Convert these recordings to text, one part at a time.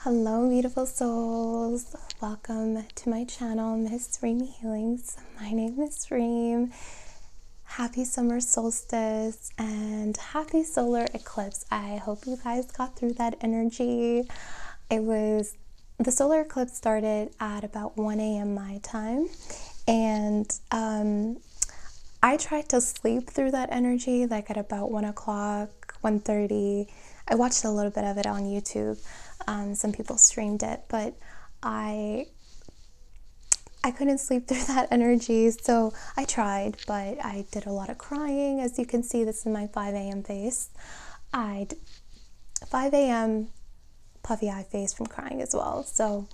Hello, beautiful souls. Welcome to my channel, Miss Reem Healings. My name is Reem. Happy summer solstice and happy solar eclipse. I hope you guys got through that energy. The solar eclipse started at about 1 a.m. my time, and I tried to sleep through that energy like at about 1 o'clock, 1:30. I watched a little bit of it on YouTube. Some people streamed it, but I couldn't sleep through that energy, so I tried, but I did a lot of crying. As you can see, this is my 5 a.m. face. 5 a.m. puffy eye face from crying as well. So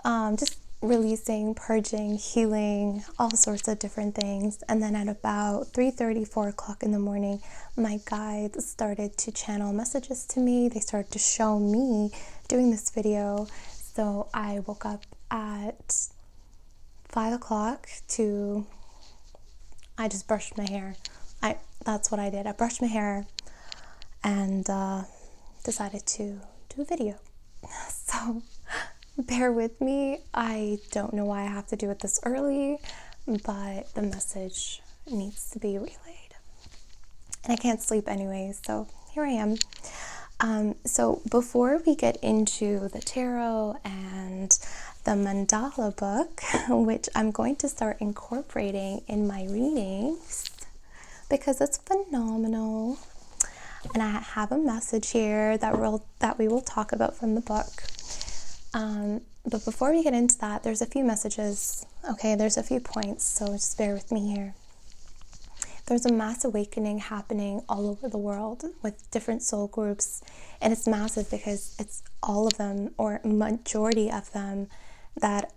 just releasing, purging, healing, all sorts of different things. And then at about 3:30, 4 o'clock in the morning, my guides started to channel messages to me. They started to show me doing this video. So I woke up at 5 o'clock I just brushed my hair. That's what I did. I brushed my hair and decided to do a video. So bear with me. I don't know why I have to do it this early, but the message needs to be relayed. And I can't sleep anyway, so here I am. So before we get into the tarot and the mandala book, which I'm going to start incorporating in my readings because it's phenomenal, and I have a message here that we will talk about from the book. But before we get into that, there's a few messages. Okay, there's a few points, so just bear with me here. There's a mass awakening happening all over the world with different soul groups, and it's massive because it's all of them, or majority of them, that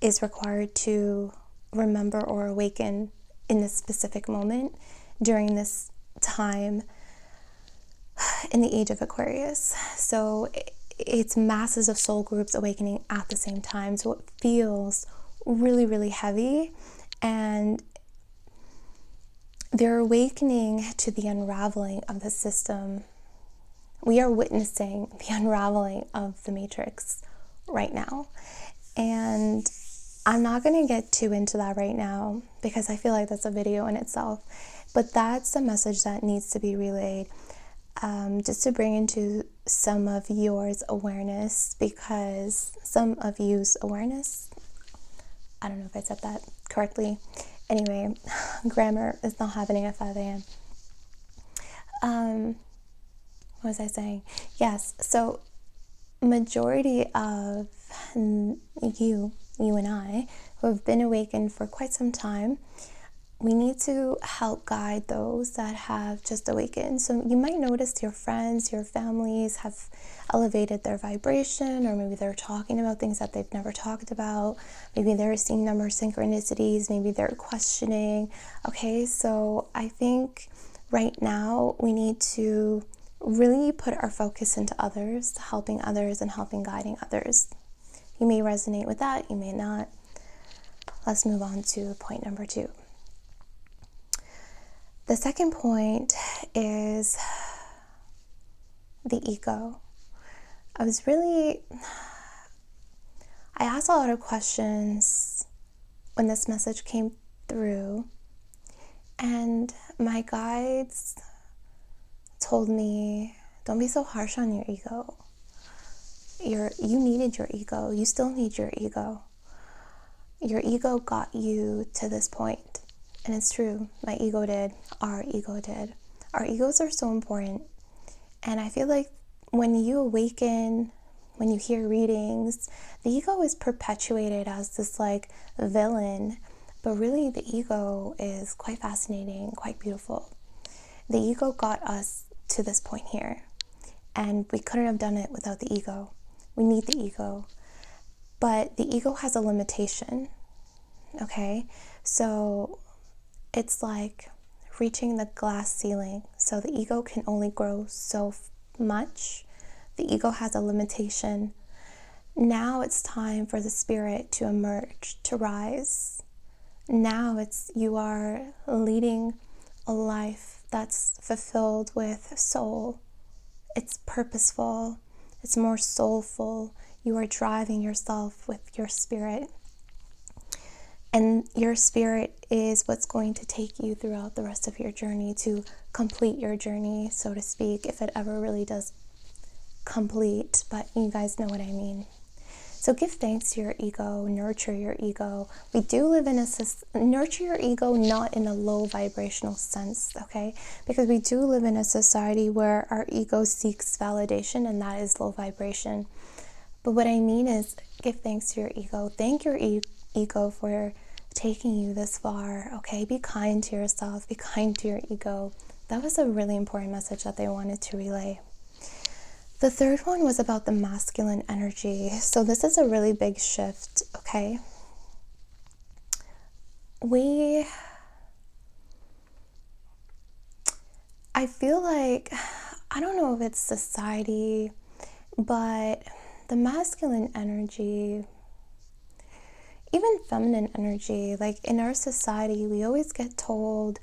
is required to remember or awaken in this specific moment during this time in the age of Aquarius. So it's masses of soul groups awakening at the same time, so it feels really, really heavy, and they're awakening to the unraveling of the system. We are witnessing the unraveling of the matrix right now, and I'm not going to get too into that right now because I feel like that's a video in itself, but that's a message that needs to be relayed, just to bring into some of yours awareness, because some of you's awareness, I don't know if I said that correctly. Anyway, grammar is not happening at 5 a.m. What was I saying? Yes, so majority of you and I, who have been awakened for quite some time, we need to help guide those that have just awakened. So you might notice your friends, your families have elevated their vibration, or maybe they're talking about things that they've never talked about. Maybe they're seeing number synchronicities. Maybe they're questioning. Okay, so I think right now we need to really put our focus into others, helping others and helping guiding others. You may resonate with that, you may not. Let's move on to point number 2. The second point is the ego. I asked a lot of questions when this message came through, and my guides told me, don't be so harsh on your ego. You needed your ego. You still need your ego. Your ego got you to this point. And it's true, my ego did, our ego did. Our egos are so important. And I feel like when you awaken, when you hear readings, the ego is perpetuated as this like villain, but really the ego is quite fascinating, quite beautiful. The ego got us to this point here, and we couldn't have done it without the ego. We need the ego, but the ego has a limitation, okay? So it's like reaching the glass ceiling. So the ego can only grow so much. The ego has a limitation. Now it's time for the spirit to emerge, to rise. Now you are leading a life that's fulfilled with soul. It's purposeful. It's more soulful. You are driving yourself with your spirit. And your spirit is what's going to take you throughout the rest of your journey, to complete your journey, so to speak, if it ever really does complete. But you guys know what I mean. So give thanks to your ego, nurture your ego. We do live in nurture your ego, not in a low vibrational sense, okay? Because we do live in a society where our ego seeks validation, and that is low vibration. But what I mean is, give thanks to your ego. Thank your ego for taking you this far, okay? Be kind to yourself. Be kind to your ego. That was a really important message that they wanted to relay. The third one was about the masculine energy. So this is a really big shift, okay? I feel like, I don't know if it's society, but the masculine energy, even feminine energy, like in our society, we always get told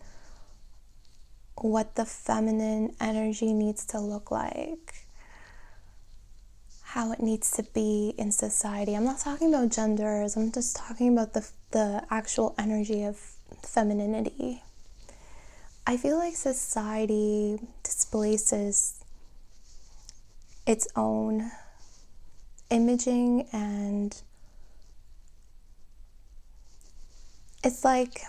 what the feminine energy needs to look like, how it needs to be in society. I'm not talking about genders, I'm just talking about the actual energy of femininity. I feel like society displaces its own imaging, and it's like,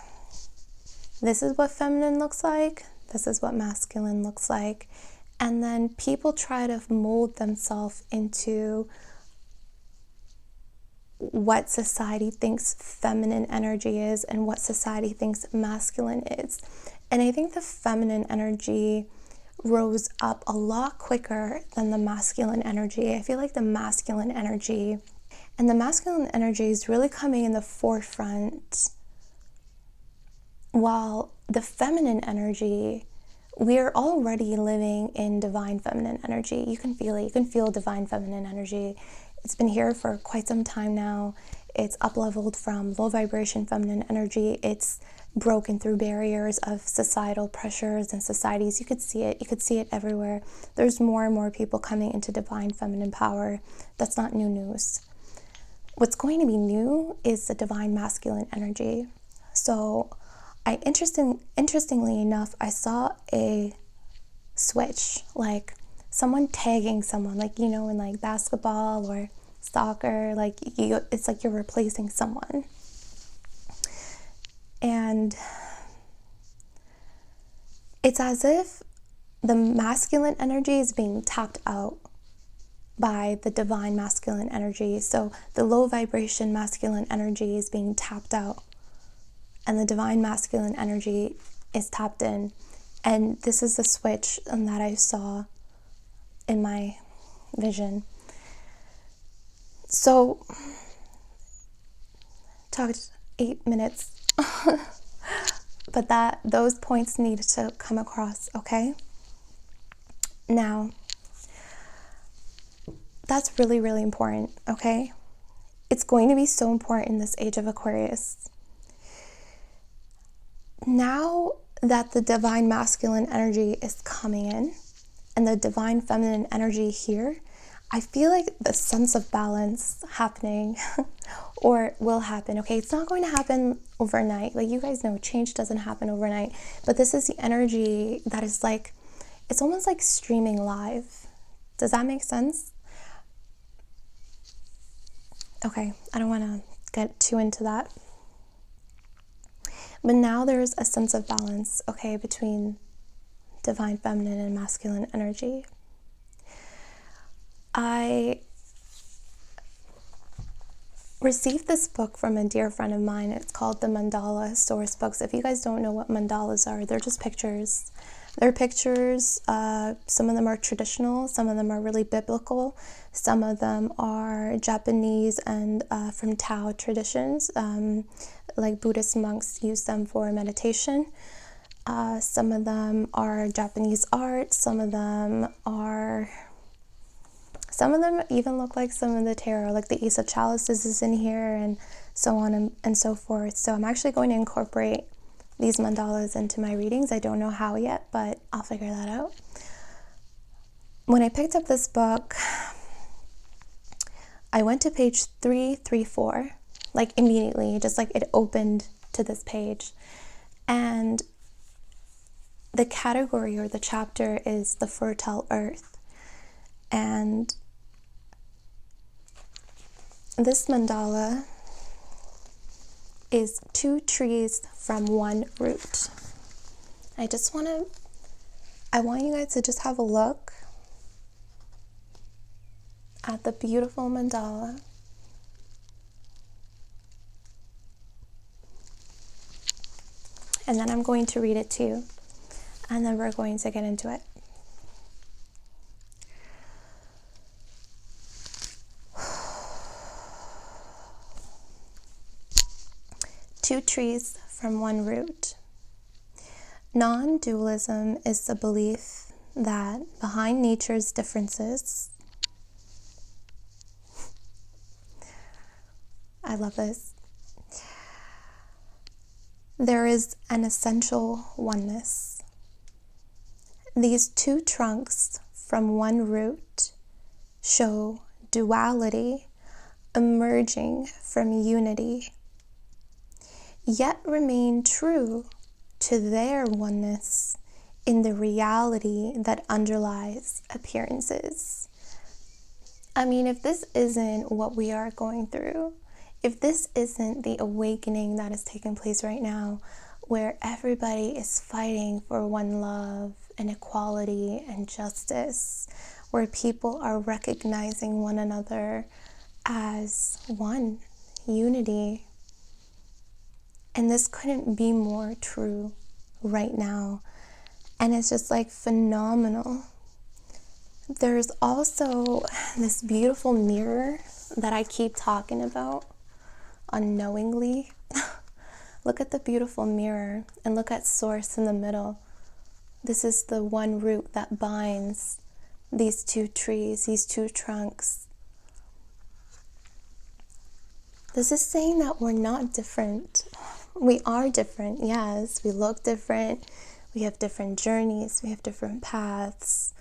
this is what feminine looks like, this is what masculine looks like. And then people try to mold themselves into what society thinks feminine energy is and what society thinks masculine is. And I think the feminine energy rose up a lot quicker than the masculine energy. I feel like the masculine energy is really coming in the forefront, while the feminine energy, we're already living in divine feminine energy. You can feel it. You can feel divine feminine energy. It's been here for quite some time now. It's up-leveled from low vibration feminine energy. It's broken through barriers of societal pressures and societies. You could see it. You could see it everywhere. There's more and more people coming into divine feminine power. That's not new news. What's going to be new is the divine masculine energy. So interestingly enough, I saw a switch, like someone tagging someone, like, you know, in like basketball or soccer, like it's like you're replacing someone. And it's as if the masculine energy is being tapped out by the divine masculine energy. So the low vibration masculine energy is being tapped out, and the divine masculine energy is tapped in. And this is the switch that I saw in my vision. So, talked 8 minutes, but those points need to come across, okay? Now, that's really, really important, okay? It's going to be so important in this age of Aquarius. Now that the divine masculine energy is coming in and the divine feminine energy here, I feel like the sense of balance happening or will happen, okay? It's not going to happen overnight. Like, you guys know, change doesn't happen overnight, but this is the energy that is like, it's almost like streaming live. Does that make sense? Okay, I don't want to get too into that. But now there's a sense of balance, okay, between divine feminine and masculine energy. I received this book from a dear friend of mine. It's called the Mandala Source Books. If you guys don't know what mandalas are, they're just pictures. They're pictures. Some of them are traditional. Some of them are really biblical. Some of them are Japanese and from Tao traditions. Like Buddhist monks use them for meditation. Some of them are Japanese art. Some of them even look like some of the tarot, like the Ace of Chalices is in here, and so on and so forth. So I'm actually going to incorporate these mandalas into my readings. I don't know how yet, but I'll figure that out. When I picked up this book, I went to page 334, like immediately, just like it opened to this page. And the category or the chapter is the fertile earth. And this mandala is 2 trees from 1 root. I want you guys to just have a look at the beautiful mandala. And then I'm going to read it to you. And then we're going to get into it. Two trees from 1 root. Non-dualism is the belief that behind nature's differences, I love this, there is an essential oneness. These 2 trunks from 1 root show duality emerging from unity, yet remain true to their oneness in the reality that underlies appearances. I mean, if this isn't what we are going through, if this isn't the awakening that is taking place right now, where everybody is fighting for one love and equality and justice, where people are recognizing one another as one, unity. And this couldn't be more true right now. And it's just like phenomenal. There's also this beautiful mirror that I keep talking about unknowingly. Look at the beautiful mirror and look at source in the middle. This is the 1 root that binds these 2 trees, these 2 trunks. This is saying that we're not different. We are different, yes. We look different. We have different journeys. We have different paths.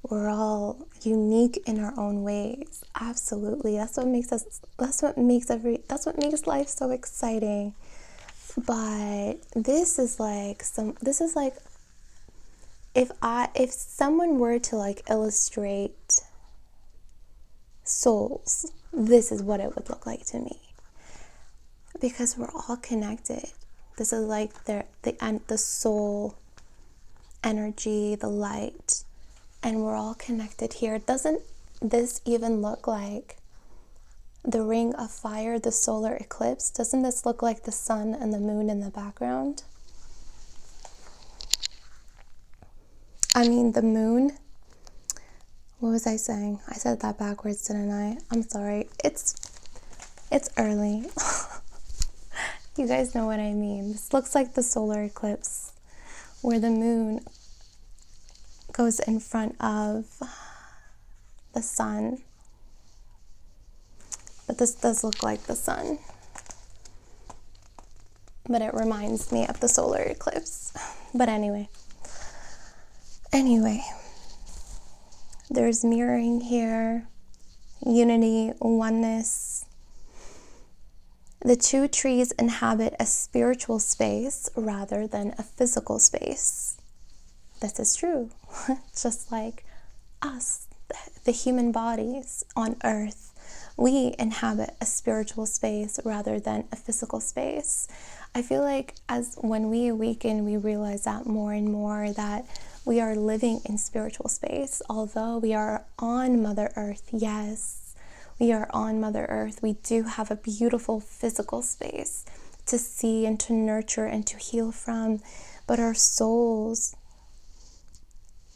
We're all unique in our own ways. Absolutely. That's what makes life so exciting. But this is like if someone were to like illustrate souls, this is what it would look like to me. Because we're all connected. This is like the soul energy, the light, and we're all connected here. Doesn't this even look like the ring of fire, the solar eclipse? Doesn't this look like the sun and the moon in the background? I mean, the moon. What was I saying? I said that backwards, didn't I? I'm sorry. It's early. You guys know what I mean. This looks like the solar eclipse, where the moon goes in front of the sun. But this does look like the sun. But it reminds me of the solar eclipse. But anyway, there's mirroring here, unity, oneness. The 2 trees inhabit a spiritual space rather than a physical space. This is true. Just like us, the human bodies on earth, we inhabit a spiritual space rather than a physical space. I feel like when we awaken, we realize that more and more, that we are living in spiritual space. Although we are on Mother Earth, yes, we are on Mother Earth, we do have a beautiful physical space to see and to nurture and to heal from. But our souls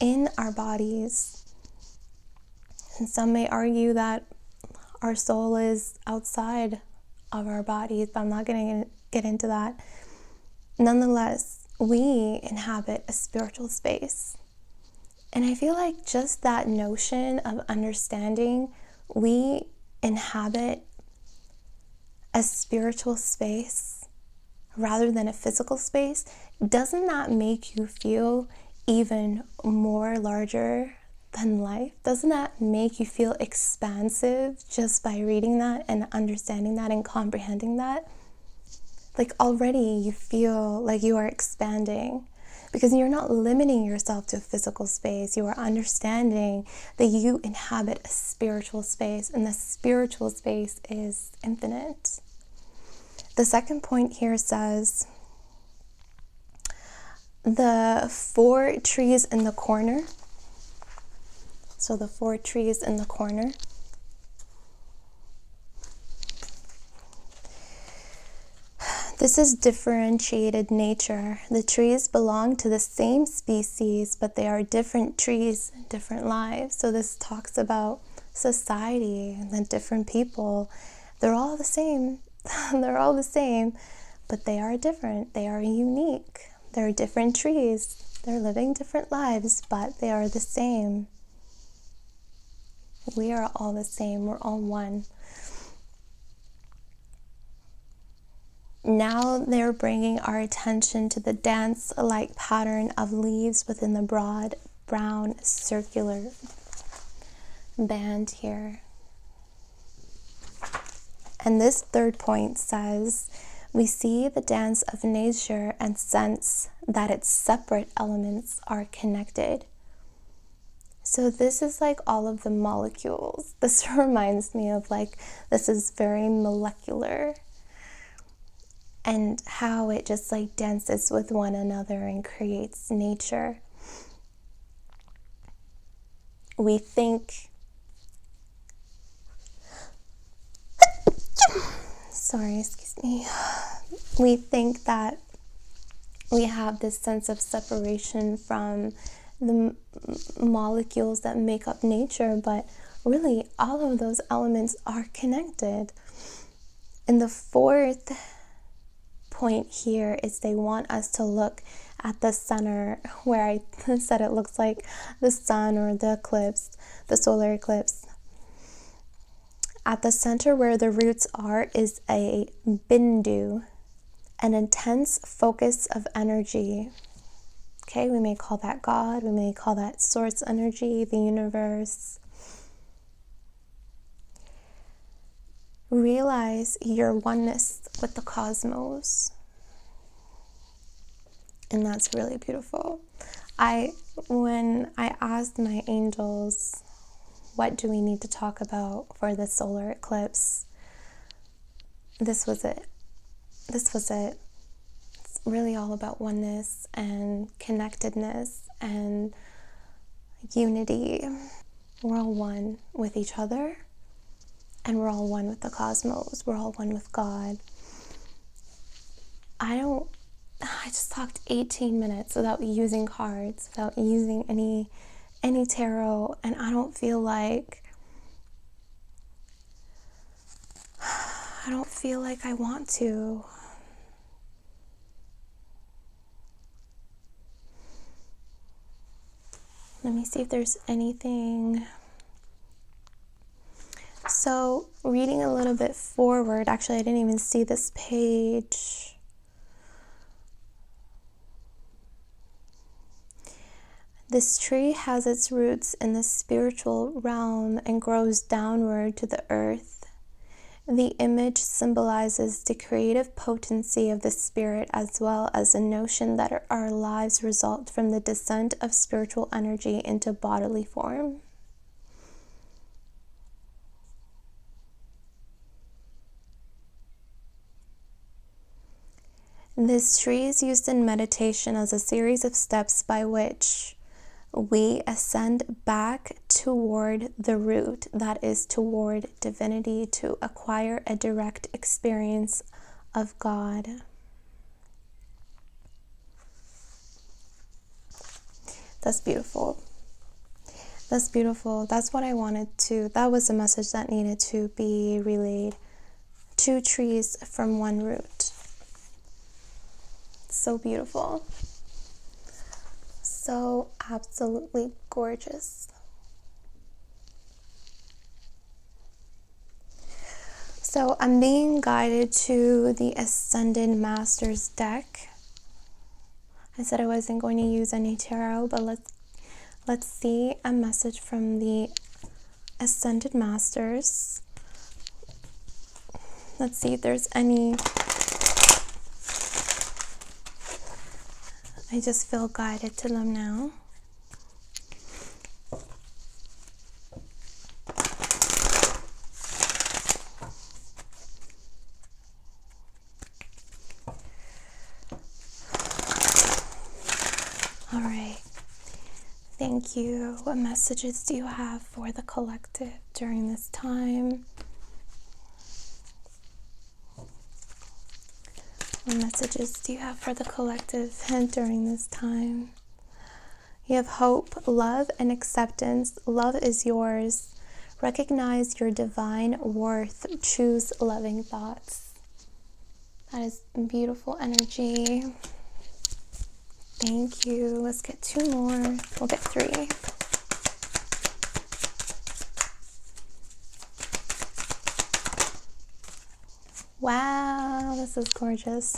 in our bodies, and some may argue that our soul is outside of our bodies, but I'm not going to get into that. Nonetheless, we inhabit a spiritual space. And I feel like just that notion of understanding we inhabit a spiritual space rather than a physical space, doesn't that make you feel even more larger than life? Doesn't that make you feel expansive just by reading that and understanding that and comprehending that? Like already you feel like you are expanding because you're not limiting yourself to a physical space. You are understanding that you inhabit a spiritual space, and the spiritual space is infinite. The second point here says, the 4 trees in the corner. So the 4 trees in the corner. This is differentiated nature. The trees belong to the same species, but they are different trees, different lives. So this talks about society and the different people. They're all the same. They're all the same, but they are different. They are unique. They're different trees. They're living different lives, but they are the same. We are all the same. We're all one. Now they're bringing our attention to the dance-like pattern of leaves within the broad brown circular band here. And this third point says, we see the dance of nature and sense that its separate elements are connected. So this is like all of the molecules. This reminds me of this is very molecular. And how it just dances with one another and creates nature. We think, sorry, excuse me. We think that we have this sense of separation from the molecules that make up nature, but really all of those elements are connected. And the fourth point here is they want us to look at the center, where I said it looks like the sun or the eclipse, the solar eclipse. At the center where the roots are is a bindu, an intense focus of energy. Okay, we may call that God, we may call that source energy, the universe. Realize your oneness with the cosmos. And that's really beautiful. When I asked my angels, what do we need to talk about for the solar eclipse? This was it. This was it. It's really all about oneness and connectedness and unity. We're all one with each other. And we're all one with the cosmos. We're all one with God. I just talked 18 minutes without using cards, without using any tarot, and I don't feel like I want to. Let me see if there's anything. So, reading a little bit forward, actually I didn't even see this page. This tree has its roots in the spiritual realm and grows downward to the earth. The image symbolizes the creative potency of the spirit, as well as the notion that our lives result from the descent of spiritual energy into bodily form. This tree is used in meditation as a series of steps by which we ascend back toward the root, that is toward divinity, to acquire a direct experience of God. That's beautiful. That's beautiful. That's what I wanted to, that was the message that needed to be relayed. 2 trees from one root. So beautiful. So absolutely gorgeous. So I'm being guided to the Ascended Masters deck. I said I wasn't going to use any tarot, but Let's see a message from the Ascended Masters. Let's see if there's any. I just feel guided to them now. All right. Thank you. What messages do you have for the collective during this time? What messages do you have for the collective during this time? You have hope, love, and acceptance. Love is yours. Recognize your divine worth. Choose loving thoughts. That is beautiful energy. Thank you. Let's get 2 more. We'll get 3. Wow, this is gorgeous.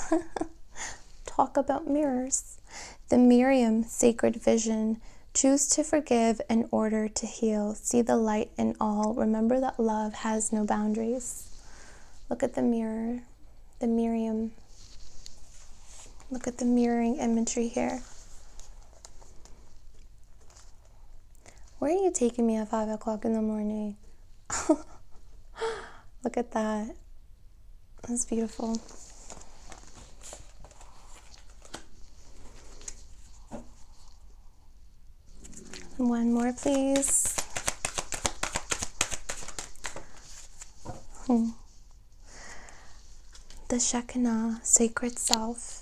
Talk about mirrors. The Miriam sacred vision. Choose to forgive in order to heal. See the light in all. Remember that love has no boundaries. Look at the mirror. The Miriam. Look at the mirroring imagery here. Where are you taking me at 5 o'clock in the morning? Look at that. That's beautiful. One more, please. The Shekinah, sacred self.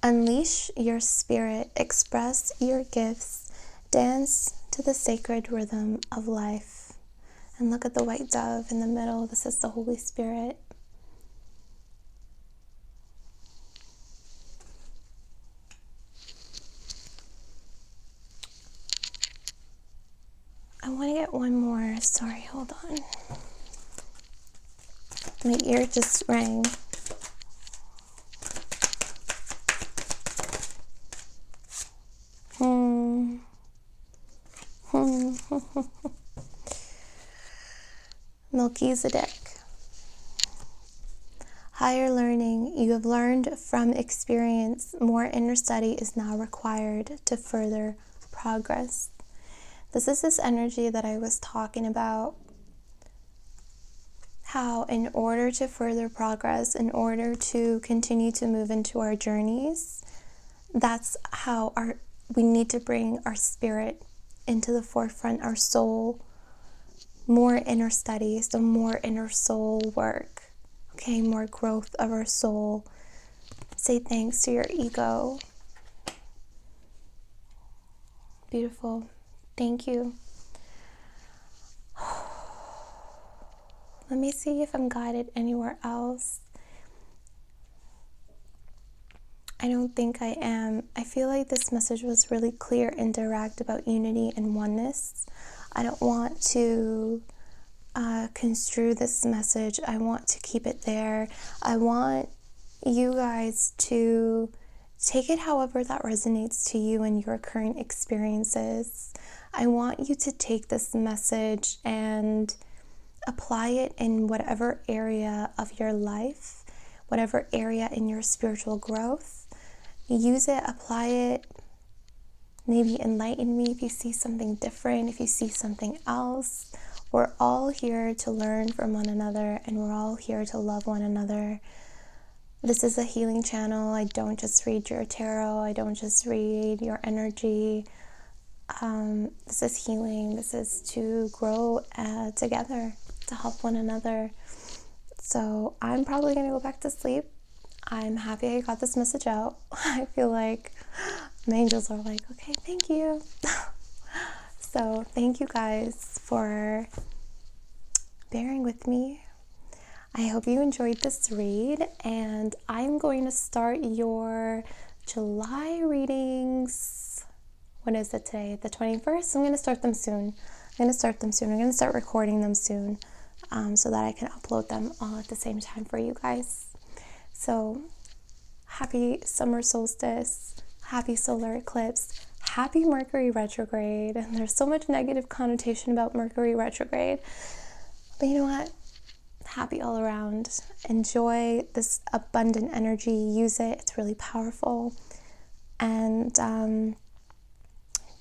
Unleash your spirit, express your gifts, dance to the sacred rhythm of life. And look at the white dove in the middle. This is the Holy Spirit. I want to get one more. Sorry, hold on. My ear just rang. Melchizedek. Higher learning. You have learned from experience. More inner study is now required to further progress. This is this energy that I was talking about. How in order to further progress, in order to continue to move into our journeys, that's how we need to bring our spirit into the forefront, our soul. More inner study, so more inner soul work. Okay, more growth of our soul. Say thanks to your ego. Beautiful. Thank you. Let me see if I'm guided anywhere else. I don't think I am. I feel like this message was really clear and direct about unity and oneness. I don't want to construe this message. I want to keep it there. I want you guys to take it however that resonates to you and your current experiences. I want you to take this message and apply it in whatever area of your life, whatever area in your spiritual growth. Use it, apply it. Maybe enlighten me if you see something different, if you see something else. We're all here to learn from one another, and we're all here to love one another. This is a healing channel. I don't just read your tarot. I don't just read your energy. This is healing. This is to grow together, to help one another. So I'm probably going to go back to sleep. I'm happy I got this message out. I feel like my angels are like, okay, thank you. So thank you guys for bearing with me. I hope you enjoyed this read, and I'm going to start your July readings. What is it today? The 21st? I'm going to start them soon. I'm going to start recording them soon so that I can upload them all at the same time for you guys. So happy summer solstice, happy solar eclipse, happy Mercury retrograde. And there's so much negative connotation about Mercury retrograde. But you know what? Happy all around. Enjoy this abundant energy. Use it. It's really powerful. And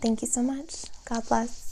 thank you so much. God bless.